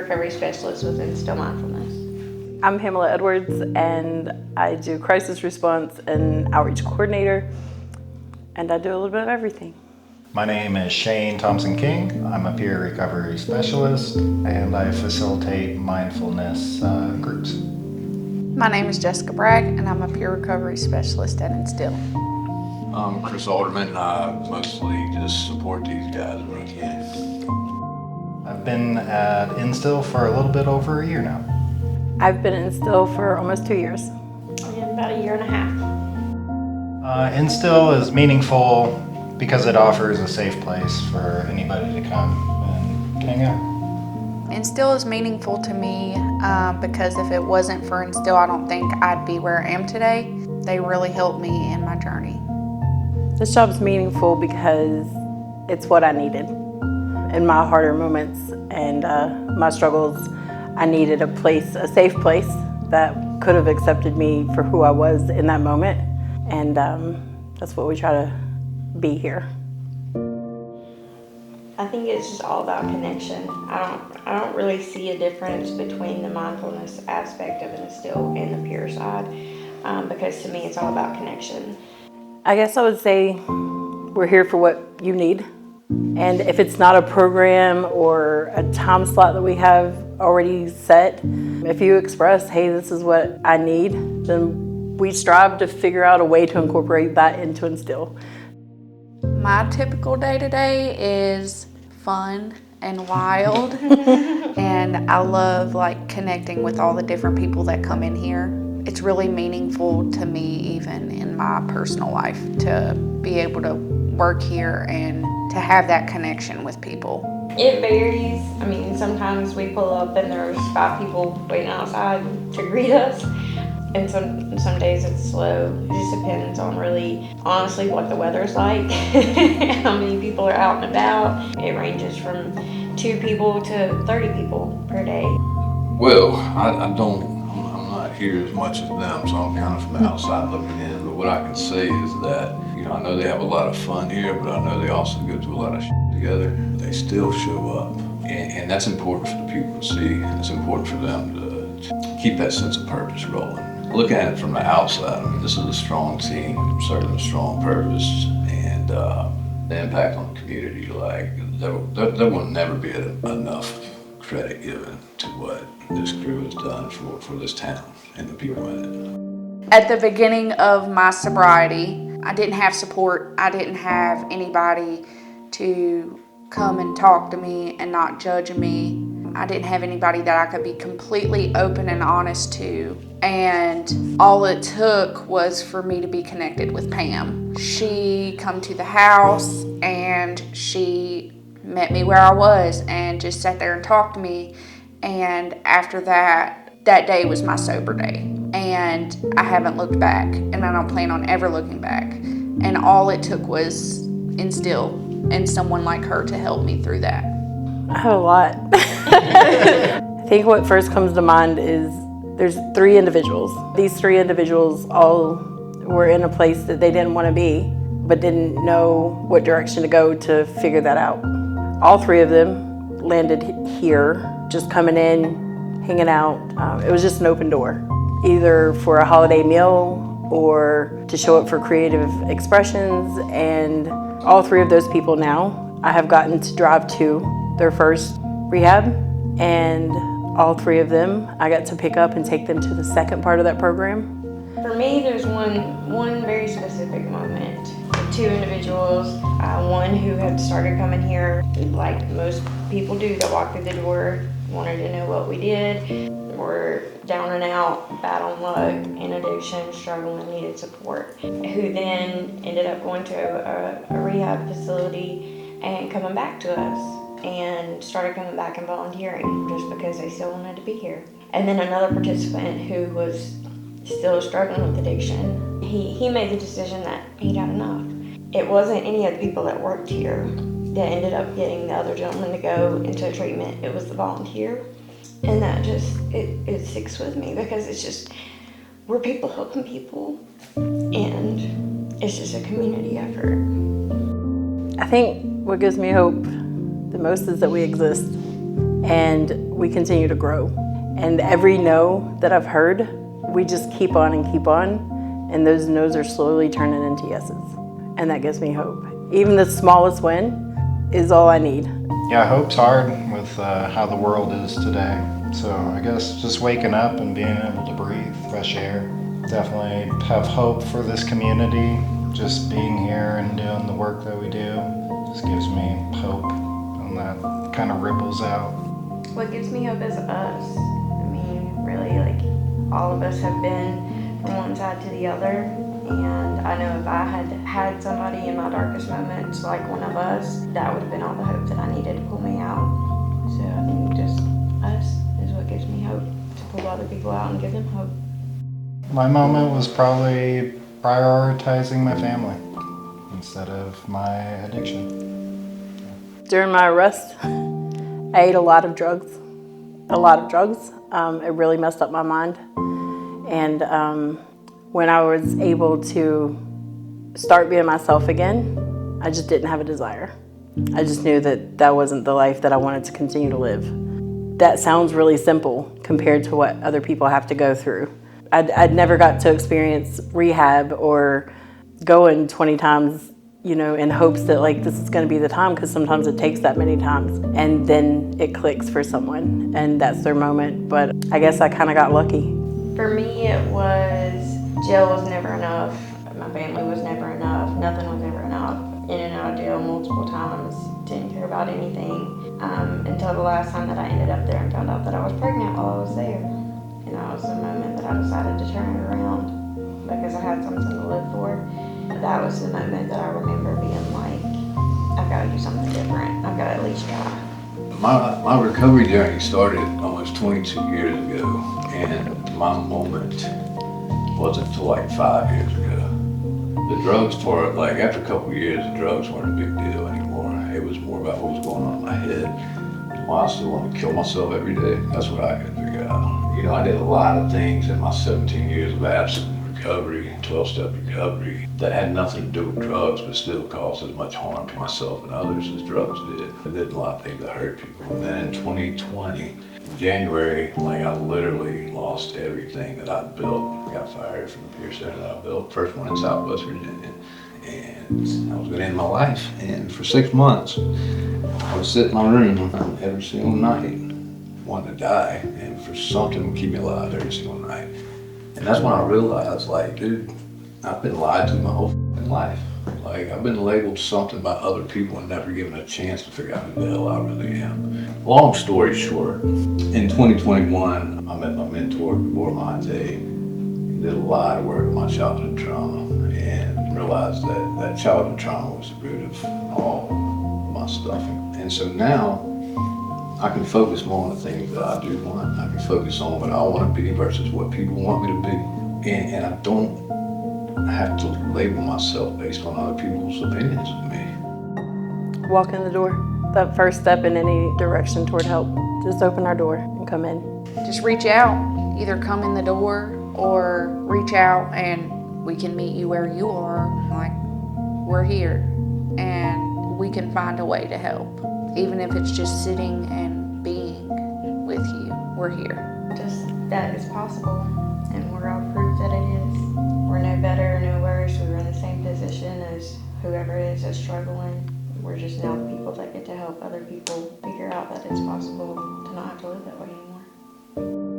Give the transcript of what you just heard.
recovery specialist with InStill's Mindfulness. I'm Pamela Edwards, and I do crisis response and outreach coordinator, and I do a little bit of everything. My name is Shane Thompson-King. I'm a peer recovery specialist, and I facilitate mindfulness groups. My name is Jessica Bragg, and I'm a peer recovery specialist at InStill's. I'm Chris Alderman. I mostly just support these guys when I can. I've been at InStill for a little bit over a year now. I've been at InStill's for almost 2 years. And about a year and a half. InStill is meaningful because it offers a safe place for anybody to come and hang out. InStill's is meaningful to me because if it wasn't for InStill's, I don't think I'd be where I am today. They really helped me in my journey. This job's meaningful because it's what I needed. In my harder moments and my struggles, I needed a safe place that could have accepted me for who I was in that moment. And that's what we try to be here. I think it's just all about connection. I don't really see a difference between the mindfulness aspect of InStill and the peer side, because to me it's all about connection. I guess I would say we're here for what you need. And if it's not a program or a time slot that we have already set, if you express, hey, this is what I need, then we strive to figure out a way to incorporate that into InStill. My typical day-to-day is fun and wild, and I love connecting with all the different people that come in here. It's really meaningful to me, even in my personal life, to be able to work here and to have that connection with people. It varies. I mean, sometimes we pull up and there's 5 people waiting outside to greet us. And some days it's slow. It just depends on really, honestly, what the weather's like, how many people are out and about. It ranges from 2 people to 30 people per day. Well, I'm not here as much as them, so I'm kind of from the outside looking in. But what I can say is that, I know they have a lot of fun here, but I know they also go through a lot of shit together. They still show up, and that's important for the people to see, and it's important for them to keep that sense of purpose rolling. Looking at it from the outside, this is a strong team, serving a strong purpose, and the impact on the community, there will never be enough credit given to what this crew has done for this town and the people in it. At the beginning of my sobriety, I didn't have support. I didn't have anybody to come and talk to me and not judge me. I didn't have anybody that I could be completely open and honest to. And all it took was for me to be connected with Pam. She come to the house and she met me where I was and just sat there and talked to me. And after that day was my sober day. And I haven't looked back, and I don't plan on ever looking back. And all it took was InStill and someone like her to help me through that. I have a lot. I think what first comes to mind is there's 3 individuals. These 3 individuals all were in a place that they didn't want to be, but didn't know what direction to go to figure that out. All 3 of them landed here, just coming in, hanging out. It was just an open door, either for a holiday meal or to show up for creative expressions. And all 3 of those people now, I have gotten to drive to their first rehab, and all 3 of them, I got to pick up and take them to the second part of that program. For me, there's one very specific moment. 2 individuals, one who had started coming here like most people do that walk through the door, wanted to know what we did, were down and out, bad on luck, in addiction, struggling, needed support, who then ended up going to a rehab facility and coming back to us and started coming back and volunteering just because they still wanted to be here. And then another participant who was still struggling with addiction, he made the decision that he'd had enough. It wasn't any of the people that worked here that ended up getting the other gentleman to go into treatment. It was the volunteer. And that just, it sticks with me because it's just, we're people helping people, and it's just a community effort. I think what gives me hope the most is that we exist. and we continue to grow. And every no that I've heard, we just keep on and keep on, and those no's are slowly turning into yeses. And that gives me hope. Even the smallest win is all I need. Yeah, hope's hard with how the world is today. So I guess just waking up and being able to breathe fresh air. Definitely have hope for this community. Just being here and doing the work that we do just gives me hope, and that kind of ripples out. What gives me hope is us. I mean, really, like, all of us have been from one side to the other. And I know if I had had somebody in my darkest moments, like one of us, that would have been all the hope that I needed to pull me out. So I think just us is what gives me hope, to pull other people out and give them hope. My moment was probably prioritizing my family instead of my addiction. During my arrest, I ate a lot of drugs. It really messed up my mind. And when I was able to start being myself again, I just didn't have a desire. I just knew that that wasn't the life that I wanted to continue to live. That sounds really simple compared to what other people have to go through. I'd never got to experience rehab or going 20 times, in hopes that like this is going to be the time, because sometimes it takes that many times, and then it clicks for someone and that's their moment. But I guess I kind of got lucky. For me, it was jail was never enough. My family was never enough. Nothing was ever enough. In and out of jail multiple times. Didn't care about anything until the last time that I ended up there and found out that I was pregnant while I was there. And that was the moment that I decided to turn it around, because I had something to live for. That was the moment that I remember being like, I've got to do something different. I've got to at least try. My recovery journey started almost 22 years ago, and my moment wasn't until like 5 years ago. The drugs part, like after a couple of years, the drugs weren't a big deal anymore. It was more about what was going on in my head, and why I still want to kill myself every day. That's what I could figure out. I did a lot of things in my 17 years of abstinence recovery, 12-step recovery, that had nothing to do with drugs, but still caused as much harm to myself and others as drugs did. I did a lot of things that hurt people. And then in 2020, in January, I literally lost everything that I'd built. I got fired from the beer center that I built, first one in Southwest Virginia. And I was gonna end my life. And for 6 months, I would sit in my room every single night, wanting to die, and for something to keep me alive every single night. And that's when I realized, dude, I've been lied to my whole life. I've been labeled something by other people and never given a chance to figure out who the hell I really am. Long story short, in 2021, I met my mentor, Gabor Mate, and did a lot of work with my childhood trauma, and realized that childhood trauma was the root of all my stuff. And so now, I can focus more on the things that I do want. I can focus on what I want to be versus what people want me to be. And I don't have to label myself based on other people's opinions of me. Walk in the door. That first step in any direction toward help. Just open our door and come in. Just reach out. Either come in the door or reach out and we can meet you where you are. We're here and we can find a way to help. Even if it's just sitting and being with you, we're here. Just that it's possible, and we're all proof that it is. We're no better or no worse. We were in the same position as whoever is that's struggling. We're just now people that get to help other people figure out that it's possible to not have to live that way anymore.